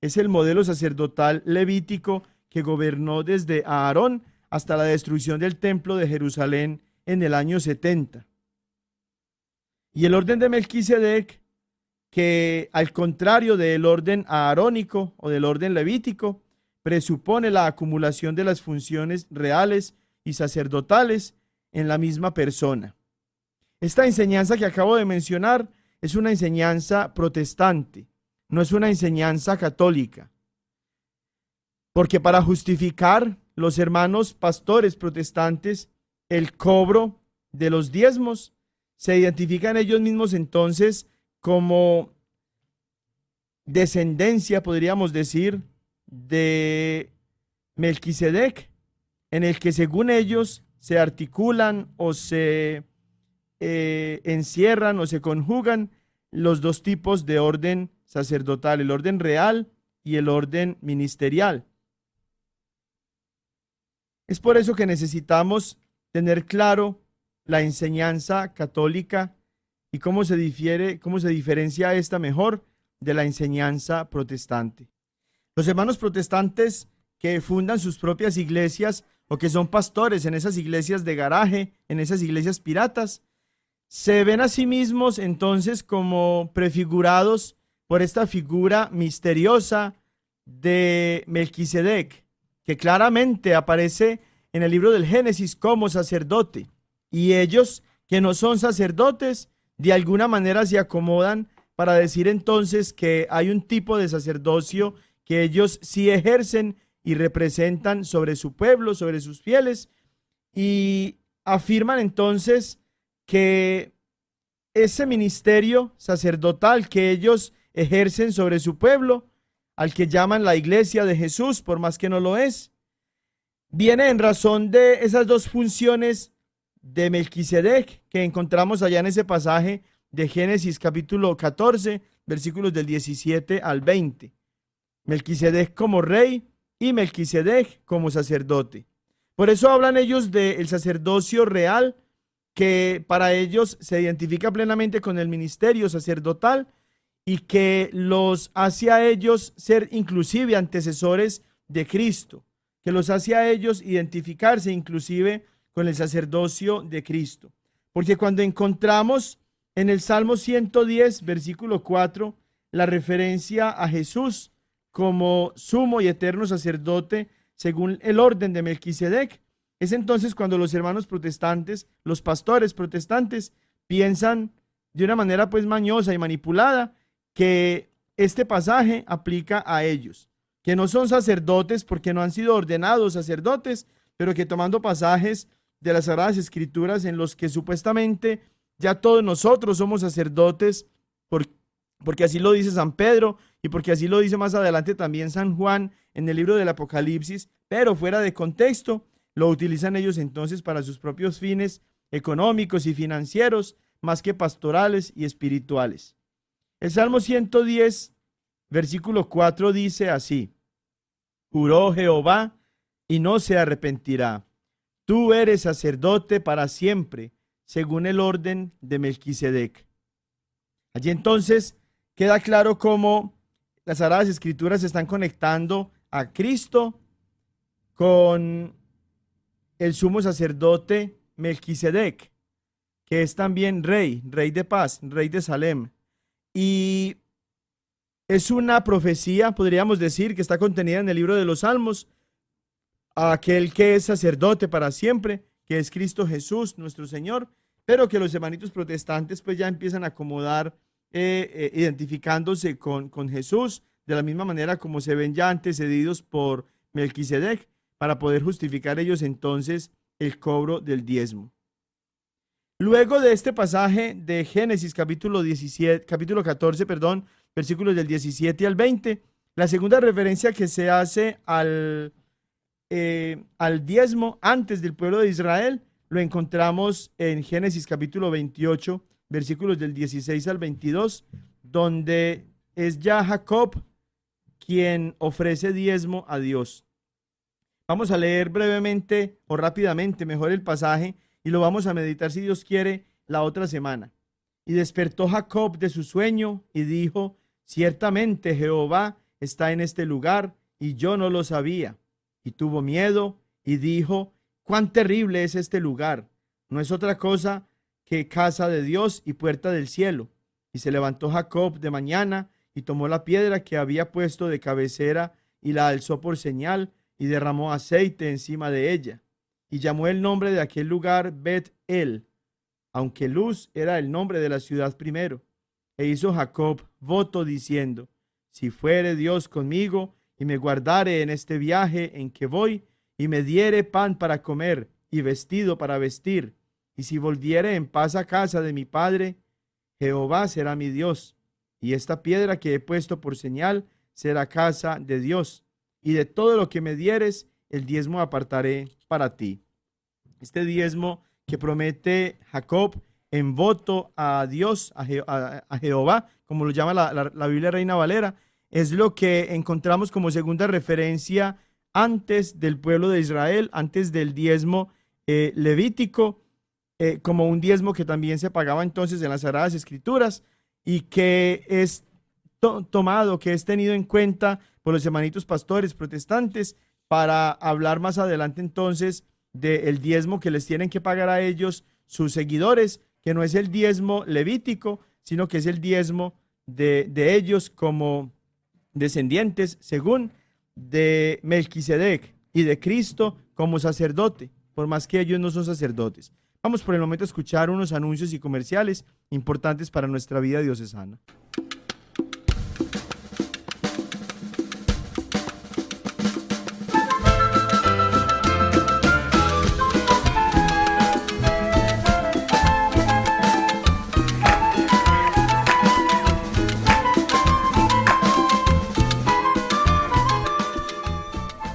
Es el modelo sacerdotal levítico que gobernó desde Aarón hasta la destrucción del templo de Jerusalén en el año 70. Y el orden de Melquisedec, que al contrario del orden aarónico o del orden levítico, presupone la acumulación de las funciones reales y sacerdotales en la misma persona. Esta enseñanza que acabo de mencionar es una enseñanza protestante, no es una enseñanza católica. Porque para justificar los hermanos pastores protestantes el cobro de los diezmos, se identifican ellos mismos entonces como descendencia, podríamos decir, de Melquisedec, en el que según ellos se articulan o se encierran o se conjugan los dos tipos de orden sacerdotal, el orden real y el orden ministerial. Es por eso que necesitamos tener claro la enseñanza católica y cómo se diferencia esta mejor de la enseñanza protestante. Los hermanos protestantes que fundan sus propias iglesias o que son pastores en esas iglesias de garaje, en esas iglesias piratas, se ven a sí mismos entonces como prefigurados por esta figura misteriosa de Melquisedec, que claramente aparece en el libro del Génesis como sacerdote. Y ellos, que no son sacerdotes, de alguna manera se acomodan para decir entonces que hay un tipo de sacerdocio que ellos sí ejercen y representan sobre su pueblo, sobre sus fieles, y afirman entonces que ese ministerio sacerdotal que ellos ejercen sobre su pueblo, al que llaman la iglesia de Jesús, por más que no lo es, viene en razón de esas dos funciones de Melquisedec que encontramos allá en ese pasaje de Génesis capítulo 14, versículos del 17 al 20. Melquisedec como rey y Melquisedec como sacerdote. Por eso hablan ellos del sacerdocio real, que para ellos se identifica plenamente con el ministerio sacerdotal y que los hace a ellos ser inclusive antecesores de Cristo, que los hace a ellos identificarse inclusive con el sacerdocio de Cristo. Porque cuando encontramos en el Salmo 110, versículo 4, la referencia a Jesús como sumo y eterno sacerdote según el orden de Melquisedec. Es entonces cuando los hermanos protestantes, los pastores protestantes, piensan de una manera pues mañosa y manipulada que este pasaje aplica a ellos, que no son sacerdotes porque no han sido ordenados sacerdotes, pero que tomando pasajes de las Sagradas Escrituras en los que supuestamente ya todos nosotros somos sacerdotes, porque así lo dice San Pedro y porque así lo dice más adelante también San Juan en el libro del Apocalipsis, pero fuera de contexto, lo utilizan ellos entonces para sus propios fines económicos y financieros, más que pastorales y espirituales. El Salmo 110, versículo 4 dice así: Juró Jehová y no se arrepentirá. Tú eres sacerdote para siempre, según el orden de Melquisedec. Allí entonces queda claro cómo las Sagradas Escrituras se están conectando a Cristo con el sumo sacerdote Melquisedec, que es también rey de paz, rey de Salem. Y es una profecía, podríamos decir, que está contenida en el libro de los Salmos, a aquel que es sacerdote para siempre, que es Cristo Jesús, nuestro Señor, pero que los hermanitos protestantes pues ya empiezan a acomodar, identificándose con Jesús, de la misma manera como se ven ya antecedidos por Melquisedec, para poder justificar ellos entonces el cobro del diezmo. Luego de este pasaje de Génesis capítulo 14, versículos del 17 al 20, la segunda referencia que se hace al diezmo antes del pueblo de Israel lo encontramos en Génesis capítulo 28, versículos del 16 al 22, donde es ya Jacob quien ofrece diezmo a Dios. Vamos a leer brevemente o rápidamente mejor el pasaje y lo vamos a meditar, si Dios quiere, la otra semana. Y despertó Jacob de su sueño y dijo: ciertamente Jehová está en este lugar y yo no lo sabía. Y tuvo miedo y dijo: cuán terrible es este lugar. No es otra cosa que casa de Dios y puerta del cielo. Y se levantó Jacob de mañana y tomó la piedra que había puesto de cabecera y la alzó por señal y derramó aceite encima de ella. Y llamó el nombre de aquel lugar Bet-El, aunque Luz era el nombre de la ciudad primero. E hizo Jacob voto diciendo: si fuere Dios conmigo y me guardare en este viaje en que voy, y me diere pan para comer y vestido para vestir, y si volviere en paz a casa de mi padre, Jehová será mi Dios, y esta piedra que he puesto por señal será casa de Dios, y de todo lo que me dieres, el diezmo apartaré para ti. Este diezmo que promete Jacob en voto a Dios, a Jehová, como lo llama la Biblia Reina Valera, es lo que encontramos como segunda referencia antes del pueblo de Israel, antes del diezmo levítico, como un diezmo que también se pagaba entonces en las Sagradas Escrituras y que es tomado, que es tenido en cuenta por los hermanitos pastores protestantes para hablar más adelante entonces del diezmo que les tienen que pagar a ellos sus seguidores, que no es el diezmo levítico, sino que es el diezmo de ellos como descendientes según de Melquisedec y de Cristo como sacerdote, por más que ellos no son sacerdotes. Vamos por el momento a escuchar unos anuncios y comerciales importantes para nuestra vida diocesana.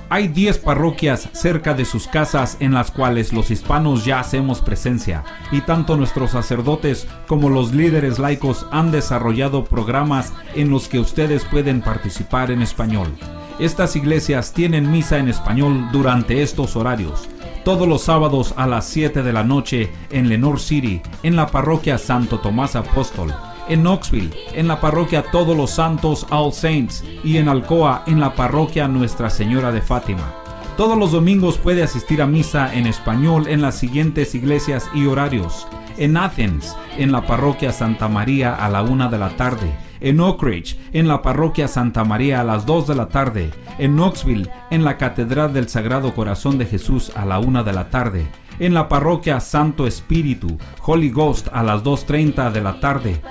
Hay 10 parroquias cerca de sus casas en las cuales los hispanos ya hacemos presencia, y tanto nuestros sacerdotes como los líderes laicos han desarrollado programas en los que ustedes pueden participar en español. Estas iglesias tienen misa en español durante estos horarios: todos los sábados a las 7 de la noche en Lenoir City, en la parroquia Santo Tomás Apóstol; en Knoxville, en la parroquia Todos los Santos All Saints; y en Alcoa, en la parroquia Nuestra Señora de Fátima. Todos los domingos puede asistir a misa en español en las siguientes iglesias y horarios: en Athens, en la parroquia Santa María a la 1 de la tarde; en Oak Ridge, en la parroquia Santa María a las 2 de la tarde; en Knoxville, en la Catedral del Sagrado Corazón de Jesús a la 1 de la tarde; en la parroquia Santo Espíritu, Holy Ghost, a las 2:30 de la tarde;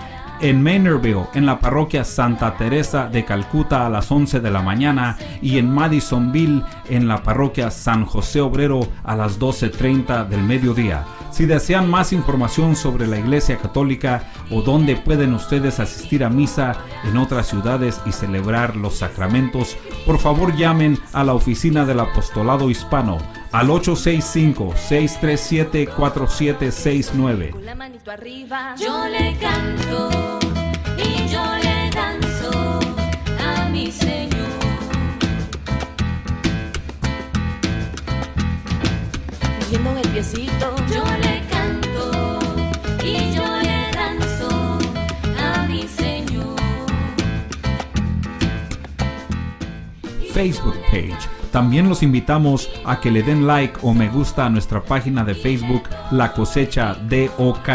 en Maynardville, en la parroquia Santa Teresa de Calcuta a las 11 de la mañana; y en Madisonville, en la parroquia San José Obrero a las 12:30 del mediodía. Si desean más información sobre la Iglesia Católica o dónde pueden ustedes asistir a misa en otras ciudades y celebrar los sacramentos, por favor llamen a la oficina del Apostolado Hispano al 865-637-4769.
Con la manito arriba, yo le canto y yo le danzo a mi Señor. Moviendo el piecito, yo le canto y yo le danzo a mi Señor.
Facebook page. También los invitamos a que le den like o me gusta a nuestra página de Facebook La Cosecha DOK,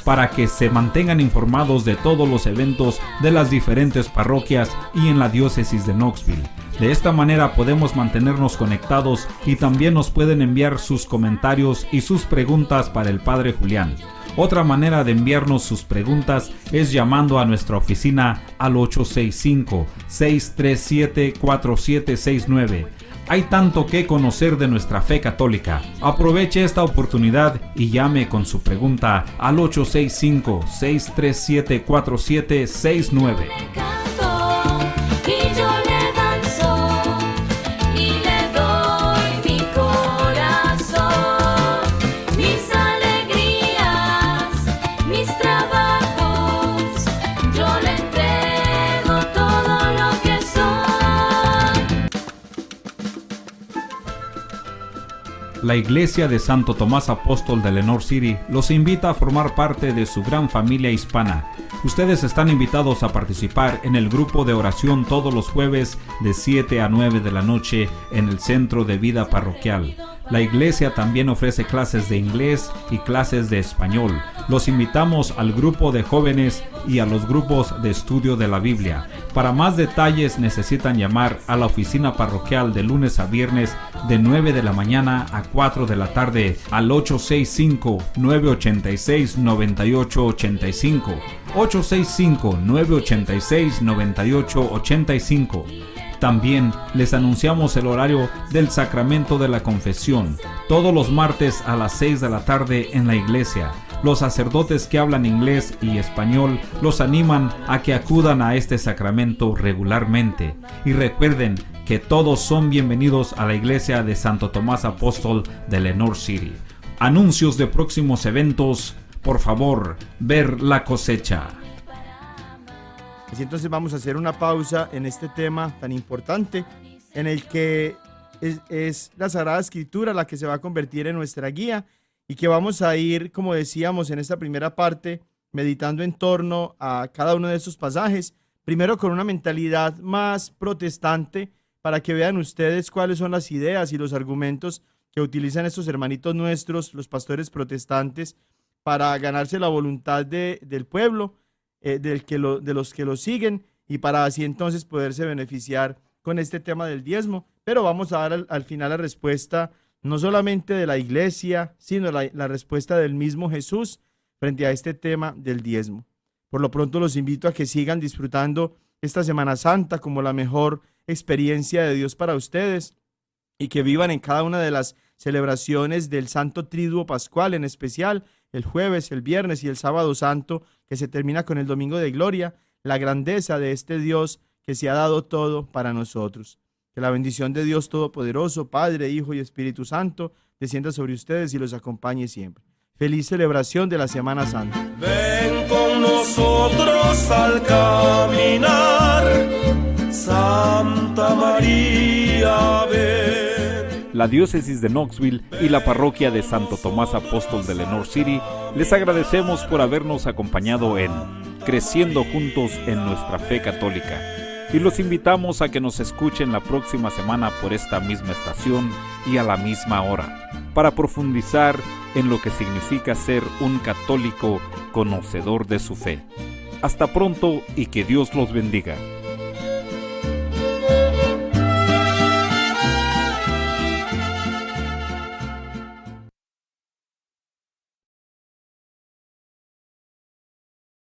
para que se mantengan informados de todos los eventos de las diferentes parroquias y en la diócesis de Knoxville. De esta manera podemos mantenernos conectados y también nos pueden enviar sus comentarios y sus preguntas para el Padre Julián. Otra manera de enviarnos sus preguntas es llamando a nuestra oficina al 865-637-4769. Hay tanto que conocer de nuestra fe católica. Aproveche esta oportunidad y llame con su pregunta al 865-637-4769.
Le canto y yo le danzo y le doy mi corazón, mis alegrías, mis trabajos, yo le entrego todo lo que soy.
La Iglesia de Santo Tomás Apóstol de Lenoir City los invita a formar parte de su gran familia hispana. Ustedes están invitados a participar en el grupo de oración todos los jueves de 7 a 9 de la noche en el Centro de Vida Parroquial. La iglesia también ofrece clases de inglés y clases de español. Los invitamos al grupo de jóvenes y a los grupos de estudio de la Biblia. Para más detalles necesitan llamar a la oficina parroquial de lunes a viernes de 9 de la mañana a 4 de la tarde al 865-986-9885. 865-986-9885. También les anunciamos el horario del Sacramento de la Confesión, todos los martes a las 6 de la tarde en la iglesia. Los sacerdotes que hablan inglés y español los animan a que acudan a este sacramento regularmente. Y recuerden que todos son bienvenidos a la iglesia de Santo Tomás Apóstol de Lenoir City. Anuncios de próximos eventos, por favor, ver La Cosecha.
Así entonces vamos a hacer una pausa en este tema tan importante en el que es la Sagrada Escritura la que se va a convertir en nuestra guía y que vamos a ir, como decíamos en esta primera parte, meditando en torno a cada uno de estos pasajes, primero con una mentalidad más protestante para que vean ustedes cuáles son las ideas y los argumentos que utilizan estos hermanitos nuestros, los pastores protestantes, para ganarse la voluntad del pueblo, de los que lo siguen, y para así entonces poderse beneficiar con este tema del diezmo. Pero vamos a dar al final la respuesta no solamente de la iglesia, sino la respuesta del mismo Jesús frente a este tema del diezmo. Por lo pronto los invito a que sigan disfrutando esta Semana Santa como la mejor experiencia de Dios para ustedes y que vivan en cada una de las celebraciones del Santo Triduo Pascual, en especial el jueves, el viernes y el sábado santo, que se termina con el Domingo de Gloria, la grandeza de este Dios que se ha dado todo para nosotros. Que la bendición de Dios Todopoderoso, Padre, Hijo y Espíritu Santo, descienda sobre ustedes y los acompañe siempre. Feliz celebración de la Semana Santa.
Ven con nosotros al caminar, Santa María, ven.
La diócesis de Knoxville y la parroquia de Santo Tomás Apóstol de Lenoir City les agradecemos por habernos acompañado en Creciendo Juntos en Nuestra Fe Católica. y los invitamos a que nos escuchen la próxima semana por esta misma estación y a la misma hora, para profundizar en lo que significa ser un católico conocedor de su fe. Hasta pronto y que Dios los bendiga.